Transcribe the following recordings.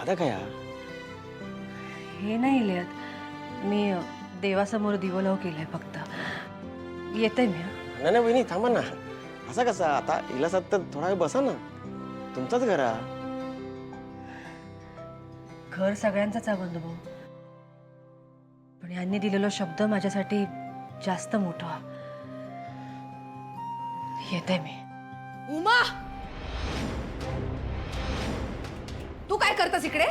दादा काय हा? हे नाही लिहत. मी देवासमोर दिवं लावू केलंय फक्त. येते मी. नाही नाही वहिनी थांबा ना. असा कसा आता इलासात तर थोडा वेळ बसा ना. तुमचाच घर हा. घर सगळ्यांचाच आहे बंधू भाऊ, पण यांनी दिलेला शब्द माझ्यासाठी जास्त मोठा. येते मी. उमा, तू काय करतस इकडे?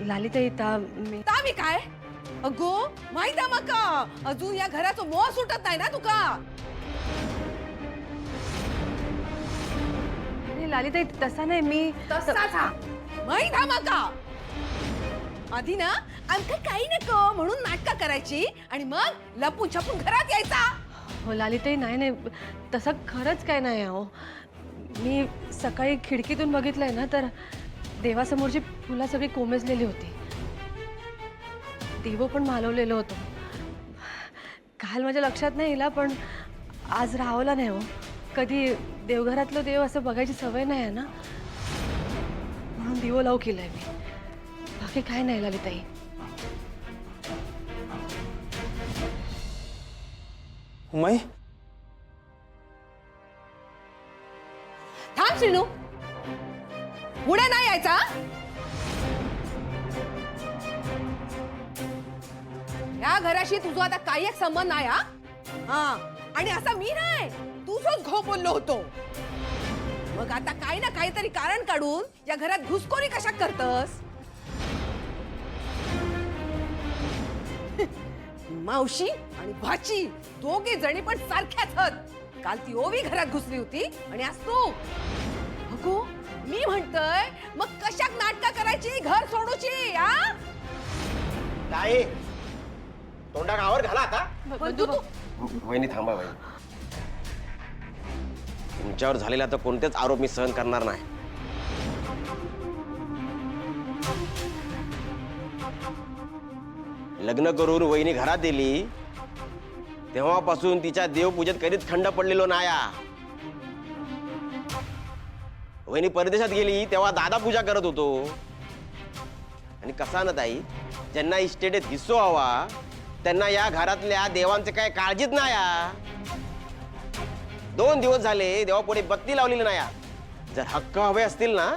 लालिताई मी मी काय? अगो माहित आहे मका, अजून या घराचं मोह सुटत नाही ना तुका? लालिताई तसा नाही. मी तसाच हा. माहित आहे मका. आधी ना आमका काही नको म्हणून नाटकं करायची आणि मग लपून छपून घरात यायचा. हो लालिताई, नाही नाही, तसं खरंच काय नाही हो. मी सकाळी खिडकीतून बघितलंय ना, तर देवासमोरची फुलं सगळी कोमेजलेली होती. दिवं पण मालवलेलं होतं. काल माझ्या लक्षात नाही आला, पण आज राहवला नाही हो. कधी देवघरातलं देव असं बघायची सवय नाही आहे ना, म्हणून दिवं लावू केलंय मी. बाकी काय नाही लालिताई. उमाई थांब श्रीनू, पुढे नाही यायचा. या घराशी तुझा आता काही एक संबंध नाही हा. हा, आणि असा मी नाही, तुझंच घो बोललो होतो. मग आता काही ना काहीतरी कारण काढून या घरात घुसखोरी कशा करतस? मावशी आणि भाची दोघे जणी पण सारख्याच हत. काल ती ओवी घरात घुसली होती आणि आज तू. अगो मी म्हणतोय, मग कशाक नाटक करायची, घर सोडूची? हा, काय तोंडा गावावर घाला आता. बंधू तू वहिनी थांबा वहिनी. तुमच्यावर झालेला तर कोणतेच आरोप मी सहन करणार नाही. लग्न करून वहिनी घरात दिली तेव्हापासून तिच्या देवपूजेत कधीच खंड पडलेलो नाया. वहिनी परदेशात गेली तेव्हा दादा पूजा करत होतो. आणि कसा ना ताई, ज्यांना इस्टेटीत हिस्सो हवा त्यांना या घरातल्या देवांचे काय काळजीच नाया. 2 दिवस झाले देवापुढे बत्ती लावलेली नाया. जर हक्क हवे असतील ना,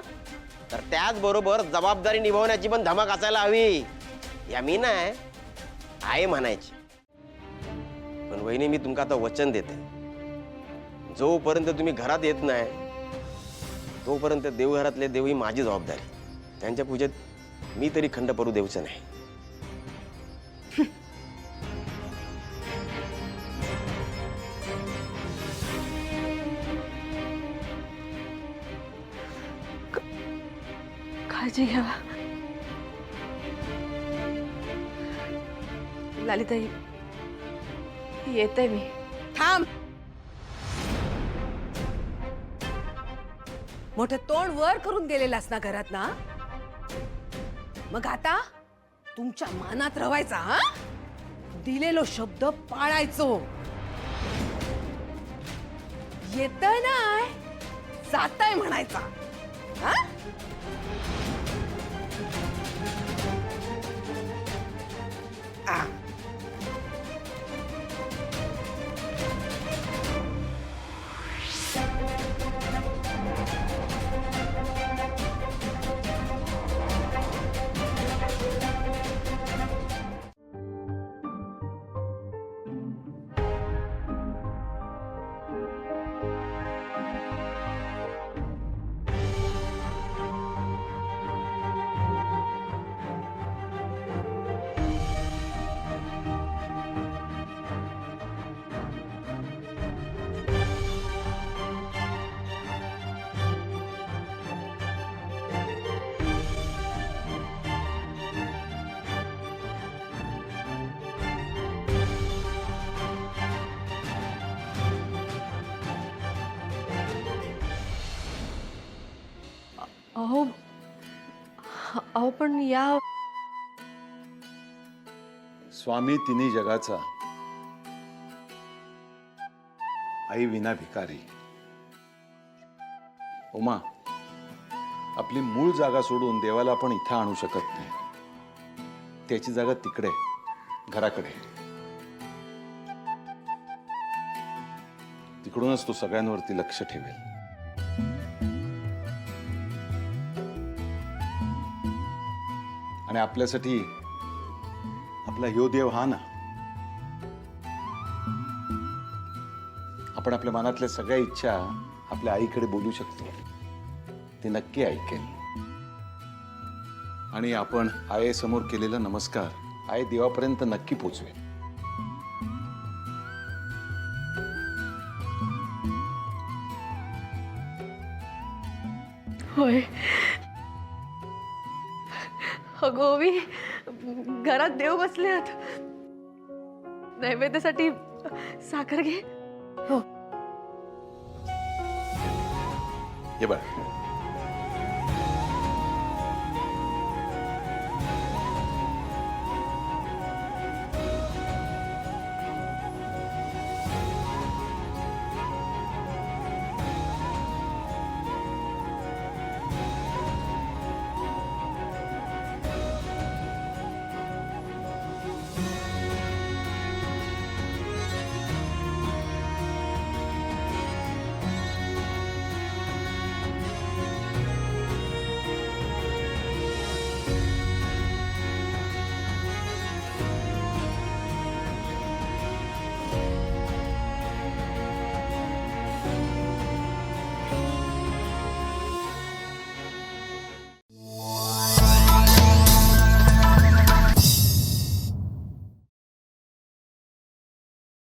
तर त्याचबरोबर जबाबदारी निभावण्याची पण धमक असायला हवी. या मी नाही आहे म्हणायची. पण वहिनी मी तुमका आता वचन देते, जोपर्यंत तुम्ही घरात येत नाही तोपर्यंत देवघरातले देव ही माझी जबाबदारी. त्यांच्या पूजेत मी तरी खंड पडू देऊचं नाही. काळजी घ्या लालिताई. येते मी. थांब. मोठं तोंड वर करून गेलेलास ना घरात ना, मग आता तुमच्या मानात रवायचा. हा, दिलेलो शब्द पाळायचो. येतय नाय जातय म्हणायचा. हा, आ. अहो अहो पण या स्वामी तिन्ही जगाचा, आई विना भिकारी. उमा, आपली मूळ जागा सोडून देवाला आपण इथं आणू शकत नाही. त्याची जागा तिकडे, घराकडे. तिकडूनच तो सगळ्यांवरती लक्ष ठेवेल. आणि आपल्यासाठी आपला ह्यो देव हा ना. आपण आपल्या मनातल्या सगळ्या इच्छा आपल्या आईकडे बोलू शकतो. ती नक्की ऐकेल. आणि आपण आईसमोर केलेला नमस्कार आई देवापर्यंत नक्की पोचवेल. होय. अगं ओवी, घरात देव बसलेत. नैवेद्यासाठी साखर घे. हो. हे बघ,